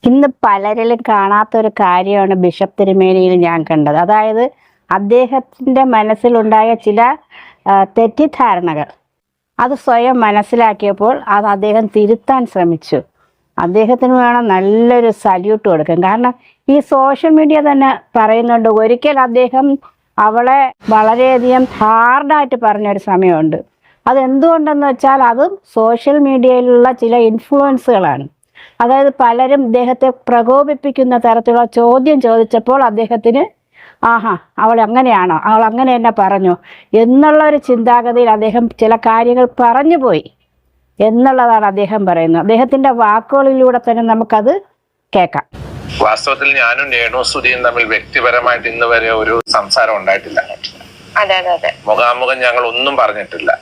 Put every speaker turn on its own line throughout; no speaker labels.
ഇന്ന് പലരിലും കാണാത്തൊരു കാര്യമാണ് ബിഷപ്പ് തിരുമേനിയിൽ ഞാൻ കണ്ടത്. അതായത് അദ്ദേഹത്തിൻ്റെ മനസ്സിലുണ്ടായ ചില തെറ്റിദ്ധാരണകൾ അത് സ്വയം മനസ്സിലാക്കിയപ്പോൾ അത് അദ്ദേഹം തിരുത്താൻ ശ്രമിച്ചു. അദ്ദേഹത്തിന് വേണം നല്ലൊരു സല്യൂട്ട് കൊടുക്കാൻ. കാരണം ഈ സോഷ്യൽ മീഡിയ തന്നെ പറയുന്നുണ്ട്, ഒരിക്കൽ അദ്ദേഹം അവളെ വളരെയധികം ഹാർഡായിട്ട് പറഞ്ഞൊരു സമയമുണ്ട്. അതെന്തുകൊണ്ടെന്ന് വെച്ചാൽ അതും സോഷ്യൽ മീഡിയയിലുള്ള ചില ഇൻഫ്ലുവൻസുകളാണ്. അതായത് പലരും ഇദ്ദേഹത്തെ പ്രകോപിപ്പിക്കുന്ന തരത്തിലുള്ള ചോദ്യം ചോദിച്ചപ്പോൾ അദ്ദേഹത്തിന് അവൾ അങ്ങനെയാണോ, അവൾ അങ്ങനെ തന്നെ പറഞ്ഞു എന്നുള്ളൊരു ചിന്താഗതിയിൽ അദ്ദേഹം ചില കാര്യങ്ങൾ പറഞ്ഞു പോയി എന്നുള്ളതാണ് അദ്ദേഹം പറയുന്നത്. അദ്ദേഹത്തിൻ്റെ വാക്കുകളിലൂടെ തന്നെ നമുക്കത് കേൾക്കാം.
വാസ്തവത്തിൽ ഞാനും രേണുസുധിയും തമ്മിൽ വ്യക്തിപരമായിട്ട് ഇന്ന് വരെ ഒരു സംസാരം ഉണ്ടായിട്ടില്ല. മുഖാമുഖം ഞങ്ങൾ ഒന്നും പറഞ്ഞിട്ടില്ല.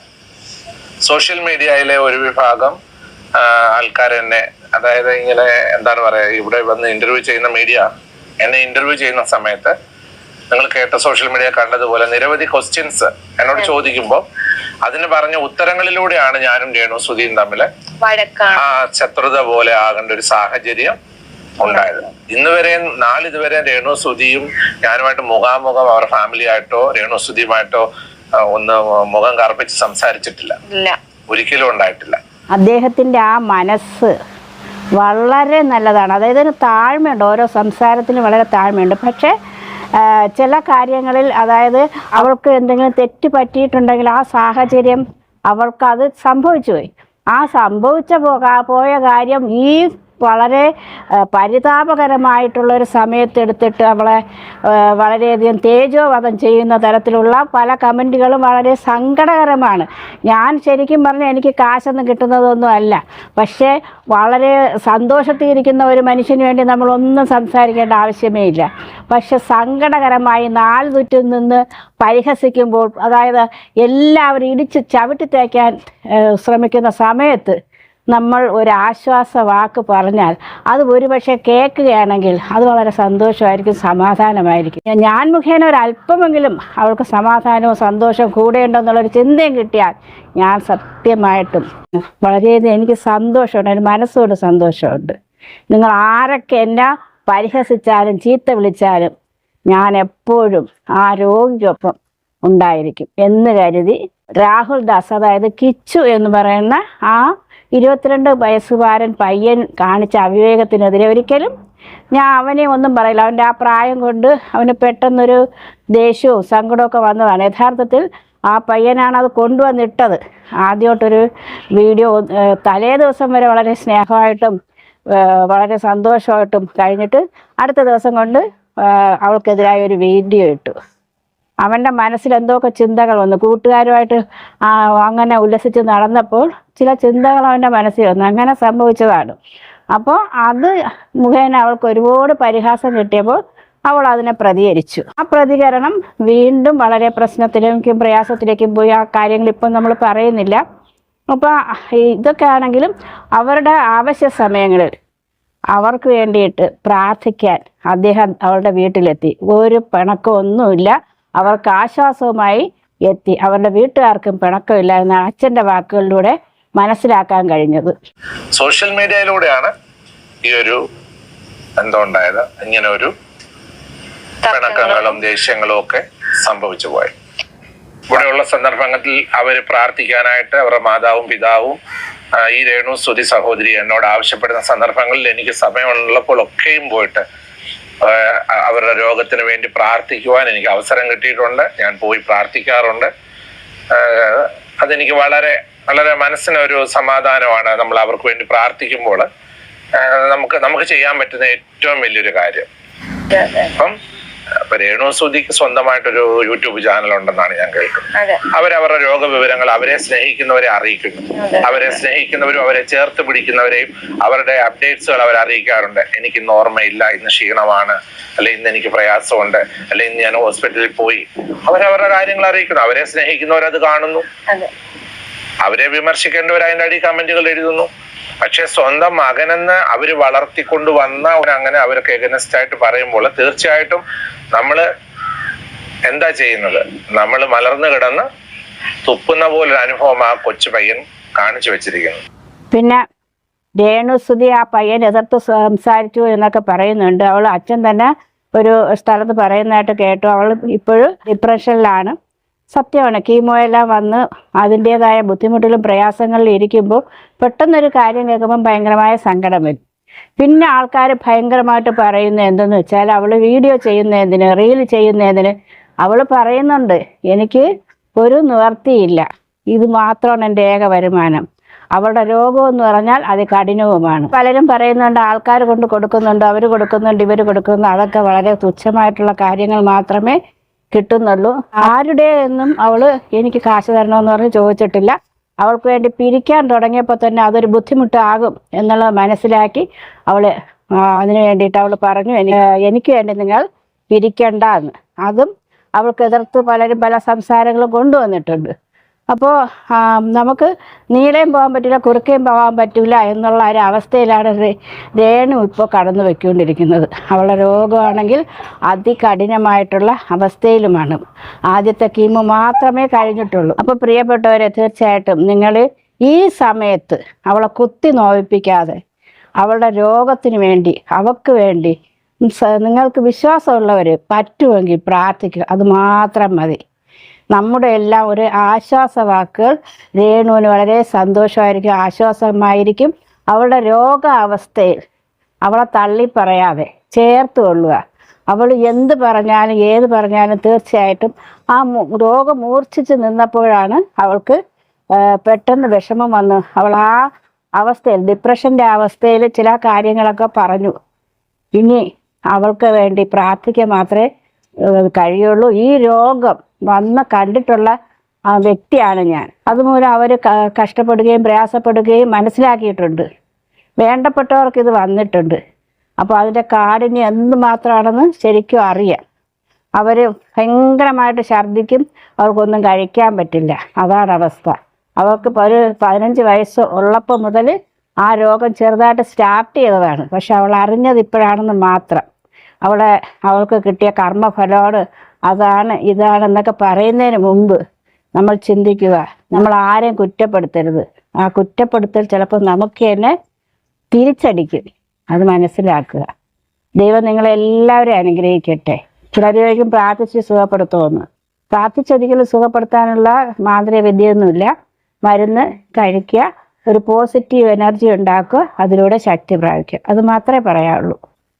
സോഷ്യൽ മീഡിയയിലെ ഒരു വിഭാഗം ആൾക്കാർ എന്നെ, അതായത് ഇങ്ങനെ എന്താണ് പറയാ, ഇവിടെ വന്ന് ഇന്റർവ്യൂ ചെയ്യുന്ന മീഡിയ എന്നെ ഇന്റർവ്യൂ ചെയ്യുന്ന സമയത്ത് നിങ്ങൾ കേട്ട സോഷ്യൽ മീഡിയ കണ്ടതുപോലെ നിരവധി ക്വസ്റ്റ്യൻസ് എന്നോട് ചോദിക്കുമ്പോൾ അതിന് പറഞ്ഞ ഉത്തരങ്ങളിലൂടെയാണ് ഞാനും രേണുസുധിയും തമ്മിൽ ആ ശത്രുത പോലെ ആകേണ്ട ഒരു സാഹചര്യം ഉണ്ടായത്. ഇതുവരെ രേണുസുധിയും ഞാനുമായിട്ട് മുഖാമുഖം അവർ ഫാമിലി ആയിട്ടോ രേണുസുധിയുമായിട്ടോ ഒന്ന് മുഖം കറുപ്പിച്ച് സംസാരിച്ചിട്ടില്ല, ഒരിക്കലും ഉണ്ടായിട്ടില്ല.
അദ്ദേഹത്തിൻ്റെ ആ മനസ്സ് വളരെ നല്ലതാണ്. അതായത് ഒരു താഴ്മയുണ്ട്, ഓരോ സംസാരത്തിനും വളരെ താഴ്മയുണ്ട്. പക്ഷേ ചില കാര്യങ്ങളിൽ, അതായത് അവൾക്ക് എന്തെങ്കിലും തെറ്റ് പറ്റിയിട്ടുണ്ടെങ്കിൽ ആ സാഹചര്യം അവൾക്കത് സംഭവിച്ചു പോയി. ആ പോയ കാര്യം ഈ വളരെ പരിതാപകരമായിട്ടുള്ളൊരു സമയത്തെടുത്തിട്ട് അവളെ വളരെയധികം തേജോവധം ചെയ്യുന്ന തരത്തിലുള്ള പല കമൻറ്റുകളും വളരെ സങ്കടകരമാണ്. ഞാൻ ശരിക്കും പറഞ്ഞാൽ എനിക്ക് കാശൊന്നും കിട്ടുന്നതൊന്നും അല്ല, പക്ഷേ വളരെ സന്തോഷത്തിലിരിക്കുന്ന ഒരു മനുഷ്യന് വേണ്ടി നമ്മളൊന്നും സംസാരിക്കേണ്ട ആവശ്യമേ ഇല്ല. പക്ഷെ സങ്കടകരമായി നാല് ചുറ്റും നിന്ന് പരിഹസിക്കുമ്പോൾ, അതായത് എല്ലാവരും ഇടിച്ച് ചവിട്ടി തേക്കാൻ ശ്രമിക്കുന്ന സമയത്ത് നമ്മൾ ഒരു ആശ്വാസ വാക്ക് പറഞ്ഞാൽ അത് ഒരുപക്ഷെ കേൾക്കുകയാണെങ്കിൽ അത് വളരെ സന്തോഷമായിരിക്കും, സമാധാനമായിരിക്കും. ഞാൻ മുഖേന ഒരല്പമെങ്കിലും അവൾക്ക് സമാധാനവും സന്തോഷവും കൂടെയുണ്ടെന്നുള്ളൊരു ചിന്തയും കിട്ടിയാൽ ഞാൻ സത്യമായിട്ടും വളരെയധികം എനിക്ക് സന്തോഷമുണ്ട്, എൻ്റെ മനസ്സുകൊണ്ട് സന്തോഷമുണ്ട്. നിങ്ങൾ ആരൊക്കെ എന്നെ പരിഹസിച്ചാലും ചീത്ത വിളിച്ചാലും ഞാൻ എപ്പോഴും ആ രോഗിക്കൊപ്പം ഉണ്ടായിരിക്കും എന്ന് കരുതി രാഹുൽ ദാസ്, അതായത് കിച്ചു എന്ന് പറയുന്ന ആ 22 വയസ്സുകാരൻ പയ്യൻ കാണിച്ച അവിവേകത്തിനെതിരെ ഒരിക്കലും ഞാൻ അവനെ ഒന്നും പറയില്ല. അവൻ്റെ ആ പ്രായം കൊണ്ട് അവന് പെട്ടെന്നൊരു ദേഷ്യവും സങ്കടമൊക്കെ വന്നതാണ്. യഥാർത്ഥത്തിൽ ആ പയ്യനാണ് അത് കൊണ്ടുവന്നിട്ടത്. ആദ്യമായിട്ടൊരു വീഡിയോ തലേ ദിവസം വരെ വളരെ സ്നേഹമായിട്ടും വളരെ സന്തോഷമായിട്ടും കഴിഞ്ഞിട്ട് അടുത്ത ദിവസം കൊണ്ട് അവൾക്കെതിരായ ഒരു വീഡിയോ ഇട്ടു. അവൻ്റെ മനസ്സിൽ എന്തൊക്കെ ചിന്തകൾ വന്നു. കൂട്ടുകാരുമായിട്ട് അങ്ങനെ ഉല്ലസിച്ച് നടന്നപ്പോൾ ചില ചിന്തകൾ അവൻ്റെ മനസ്സിൽ വന്നു. അങ്ങനെ സംഭവിച്ചതാണ്. അപ്പോൾ അത് മുഖേന അവൾക്ക് ഒരുപാട് പരിഹാസം കിട്ടിയപ്പോൾ അവൾ അതിനെ പ്രതികരിച്ചു. ആ പ്രതികരണം വീണ്ടും വളരെ പ്രശ്നത്തിലേക്കും പ്രയാസത്തിലേക്കും പോയി. ആ കാര്യങ്ങൾ ഇപ്പം നമ്മൾ പറയുന്നില്ല. അപ്പോൾ ഇതൊക്കെ ആണെങ്കിലും അവരുടെ ആവശ്യ സമയങ്ങളിൽ അവർക്ക് വേണ്ടിയിട്ട് പ്രാർത്ഥിക്കാൻ അദ്ദേഹം അവളുടെ വീട്ടിലെത്തി. ഒരു പിണക്കമൊന്നുമില്ല, അവർക്ക് ആശ്വാസവുമായി എത്തി. അവരുടെ വീട്ടുകാർക്കും പിണക്കമില്ല എന്നാണ് അച്ഛൻ്റെ വാക്കുകളിലൂടെ മനസ്സിലാക്കാൻ കഴിഞ്ഞത്.
സോഷ്യൽ മീഡിയയിലൂടെയാണ് ഈ ഒരു എന്തുണ്ടായത്, ഇങ്ങനെ ഒരു പിണക്കങ്ങളും ദേഷ്യങ്ങളും ഒക്കെ സംഭവിച്ചു പോയത്. ഇവിടെയുള്ള സന്ദർഭങ്ങളിൽ അവര് പ്രാർത്ഥിക്കാനായിട്ട് അവരുടെ മാതാവും പിതാവും ഈ രേണുസുധി സഹോദരി എന്നോട് ആവശ്യപ്പെടുന്ന സന്ദർഭങ്ങളിൽ എനിക്ക് സമയമുള്ളപ്പോൾ ഒക്കെയും പോയിട്ട് അവരുടെ രോഗത്തിന് വേണ്ടി പ്രാർത്ഥിക്കുവാൻ എനിക്ക് അവസരം കിട്ടിയിട്ടുണ്ട്. ഞാൻ പോയി പ്രാർത്ഥിക്കാറുണ്ട്. അതെനിക്ക് വളരെ വളരെ മനസ്സിനൊരു സമാധാനമാണ്. നമ്മൾ അവർക്ക് വേണ്ടി പ്രാർത്ഥിക്കുമ്പോൾ നമുക്ക് ചെയ്യാൻ പറ്റുന്ന ഏറ്റവും വലിയൊരു കാര്യം. അപ്പം രേണുസുധിക്ക് സ്വന്തമായിട്ടൊരു യൂട്യൂബ് ചാനൽ ഉണ്ടെന്നാണ് ഞാൻ കേൾക്കുന്നത്. അവരവരുടെ രോഗവിവരങ്ങൾ അവരെ സ്നേഹിക്കുന്നവരെ അറിയിക്കുന്നു. അവരെ സ്നേഹിക്കുന്നവരും അവരെ ചേർത്ത് പിടിക്കുന്നവരെയും അവരുടെ അപ്ഡേറ്റ്സുകൾ അവർ അറിയിക്കാറുണ്ട്. എനിക്ക് ഇന്ന് ഓർമ്മയില്ല, ഇന്ന് ക്ഷീണമാണ്, അല്ലെ ഇന്ന് എനിക്ക് പ്രയാസമുണ്ട്, അല്ലെ ഇന്ന് ഞാൻ ഹോസ്പിറ്റലിൽ പോയി. അവരവരുടെ കാര്യങ്ങൾ അറിയിക്കുന്നു. അവരെ സ്നേഹിക്കുന്നവരത് കാണുന്നു. അവരെ വിമർശിക്കേണ്ടവർ അതിൻ്റെ അടി കമന്റുകൾ എഴുതുന്നു. പക്ഷെ സ്വന്തം മകനെന്ന് അവര് വളർത്തിക്കൊണ്ട് വന്ന അങ്ങനെ അവർക്ക് എഗനസ്റ്റ് ആയിട്ട് പറയുമ്പോൾ തീർച്ചയായിട്ടും നമ്മള് എന്താ ചെയ്യുന്നത്? നമ്മൾ മലർന്നു കിടന്ന് തുപ്പുന്ന പോലൊരു അനുഭവം ആ കൊച്ചു പയ്യൻ കാണിച്ചു വെച്ചിരിക്കുന്നു.
പിന്നെ രേണുസുതി ആ പയ്യൻ എതിർത്ത് സംസാരിച്ചു എന്നൊക്കെ പറയുന്നുണ്ട്. അവൾ അച്ഛൻ തന്നെ ഒരു സ്ഥലത്ത് പറയുന്നതായിട്ട് കേട്ടു. അവൾ ഇപ്പോഴും ഡിപ്രഷനിലാണ്. സത്യമാണ്, കീമോയെല്ലാം വന്ന് അതിൻ്റേതായ ബുദ്ധിമുട്ടിലും പ്രയാസങ്ങളിലും ഇരിക്കുമ്പോൾ പെട്ടെന്നൊരു കാര്യം കേൾക്കുമ്പം ഭയങ്കരമായ സങ്കടം വരും. പിന്നെ ആൾക്കാർ ഭയങ്കരമായിട്ട് പറയുന്നത് എന്തെന്ന് വെച്ചാൽ, അവൾ വീഡിയോ ചെയ്യുന്നതിന്, റീൽ ചെയ്യുന്നതിന് അവൾ പറയുന്നുണ്ട്, എനിക്ക് ഒരു നിവർത്തിയില്ല, ഇത് മാത്രമാണ് എൻ്റെ ഏക വരുമാനം. അവളുടെ രോഗമെന്ന് പറഞ്ഞാൽ അത് കഠിനവുമാണ്. പലരും പറയുന്നുണ്ട് ആൾക്കാർ കൊണ്ട് കൊടുക്കുന്നുണ്ട്, അവർ കൊടുക്കുന്നുണ്ട്, ഇവർ കൊടുക്കുന്നു. അതൊക്കെ വളരെ തുച്ഛമായിട്ടുള്ള കാര്യങ്ങൾ മാത്രമേ കിട്ടുന്നുള്ളൂ. ആരുടെ എന്നും അവൾ എനിക്ക് കാശ് തരണമെന്ന് പറഞ്ഞ് ചോദിച്ചിട്ടില്ല. അവൾക്ക് വേണ്ടി പിരിക്കാൻ തുടങ്ങിയപ്പോൾ തന്നെ അതൊരു ബുദ്ധിമുട്ടാകും എന്നുള്ളത് മനസ്സിലാക്കി അവൾ അതിന് വേണ്ടിയിട്ട് അവൾ പറഞ്ഞു, എനിക്ക് വേണ്ടി നിങ്ങൾ പിരിക്കണ്ട എന്ന്. അതും അവൾക്ക് എതിർത്ത് പലരും പല സംസാരങ്ങളും കൊണ്ടുവന്നിട്ടുണ്ട്. അപ്പോൾ നമുക്ക് നീളയും പോകാൻ പറ്റില്ല, കുറുക്കയും പോകാൻ പറ്റില്ല എന്നുള്ള ഒരു അവസ്ഥയിലാണ് രേണു ഇപ്പോൾ കടന്നു വയ്ക്കൊണ്ടിരിക്കുന്നത്. അവളുടെ രോഗമാണെങ്കിൽ അതികഠിനമായിട്ടുള്ള അവസ്ഥയിലുമാണ്. ആദ്യത്തെ കീമോ മാത്രമേ കഴിഞ്ഞിട്ടുള്ളൂ. അപ്പോൾ പ്രിയപ്പെട്ടവരെ, തീർച്ചയായിട്ടും നിങ്ങൾ ഈ സമയത്ത് അവളെ കുത്തി നോവിപ്പിക്കാതെ അവളുടെ രോഗത്തിന് വേണ്ടി, അവൾക്ക് വേണ്ടി നിങ്ങൾക്ക് വിശ്വാസമുള്ളവർ പറ്റുമെങ്കിൽ പ്രാർത്ഥിക്കുക. അത് മാത്രം മതി. നമ്മുടെ എല്ലാം ഒരു ആശ്വാസവാക്കുകൾ രേണുവിന് വളരെ സന്തോഷമായിരിക്കും, ആശ്വാസമായിരിക്കും. അവളുടെ രോഗാവസ്ഥയിൽ അവളെ തള്ളി പറയാതെ ചേർത്ത് കൊള്ളുക. അവൾ എന്ത് പറഞ്ഞാലും ഏത് പറഞ്ഞാലും തീർച്ചയായിട്ടും ആ രോഗം മൂർച്ഛിച്ച് നിന്നപ്പോഴാണ് അവൾക്ക് പെട്ടെന്ന് വിഷമം വന്ന് അവൾ ആ അവസ്ഥയിൽ, ഡിപ്രഷൻ്റെ അവസ്ഥയിൽ ചില കാര്യങ്ങളൊക്കെ പറഞ്ഞു. ഇനി അവൾക്ക് വേണ്ടി പ്രാർത്ഥിക്കാൻ മാത്രമേ കഴിയുള്ളൂ. ഈ രോഗം വന്ന് കണ്ടിട്ടുള്ള ആ വ്യക്തിയാണ് ഞാൻ. അതുമൂലം അവർ കഷ്ടപ്പെടുകയും പ്രയാസപ്പെടുകയും മനസ്സിലാക്കിയിട്ടുണ്ട്. വേണ്ടപ്പെട്ടവർക്ക് ഇത് വന്നിട്ടുണ്ട്. അപ്പോൾ അതിൻ്റെ കാഠിന്യം എന്തുമാത്രമാണെന്ന് ശരിക്കും അറിയാം. അവർ ഭയങ്കരമായിട്ട് ഛർദ്ദിക്കും, അവർക്കൊന്നും കഴിക്കാൻ പറ്റില്ല. അതാണ് അവസ്ഥ. അവർക്ക് ഒരു 15 വയസ്സ് ഉള്ളപ്പോൾ മുതൽ ആ രോഗം ചെറുതായിട്ട് സ്റ്റാർട്ട് ചെയ്തതാണ്. പക്ഷെ അവൾ അറിഞ്ഞത് ഇപ്പോഴാണെന്ന് മാത്രം. അവൾക്ക് കിട്ടിയ കർമ്മഫലോട് അതാണ് ഇതാണെന്നൊക്കെ പറയുന്നതിന് മുമ്പ് നമ്മൾ ചിന്തിക്കുക, നമ്മൾ ആരെയും കുറ്റപ്പെടുത്തരുത്. ആ കുറ്റപ്പെടുത്തൽ ചിലപ്പോൾ നമുക്ക് തന്നെ തിരിച്ചടിക്കും. അത് മനസ്സിലാക്കുക. ദൈവം നിങ്ങളെല്ലാവരെയും അനുഗ്രഹിക്കട്ടെ. ചിലരേക്കും പ്രാർത്ഥിച്ച് സുഖപ്പെടുത്തുമെന്ന്. പ്രാർത്ഥിച്ചൊരിക്കലും സുഖപ്പെടുത്താനുള്ള മാന്ത്രിക വിദ്യയൊന്നുമില്ല. മരുന്ന് കഴിക്കുക, ഒരു പോസിറ്റീവ് എനർജി ഉണ്ടാക്കുക, അതിലൂടെ ശക്തി പ്രാപിക്കുക. അത് മാത്രമേ പറയാവുള്ളൂ.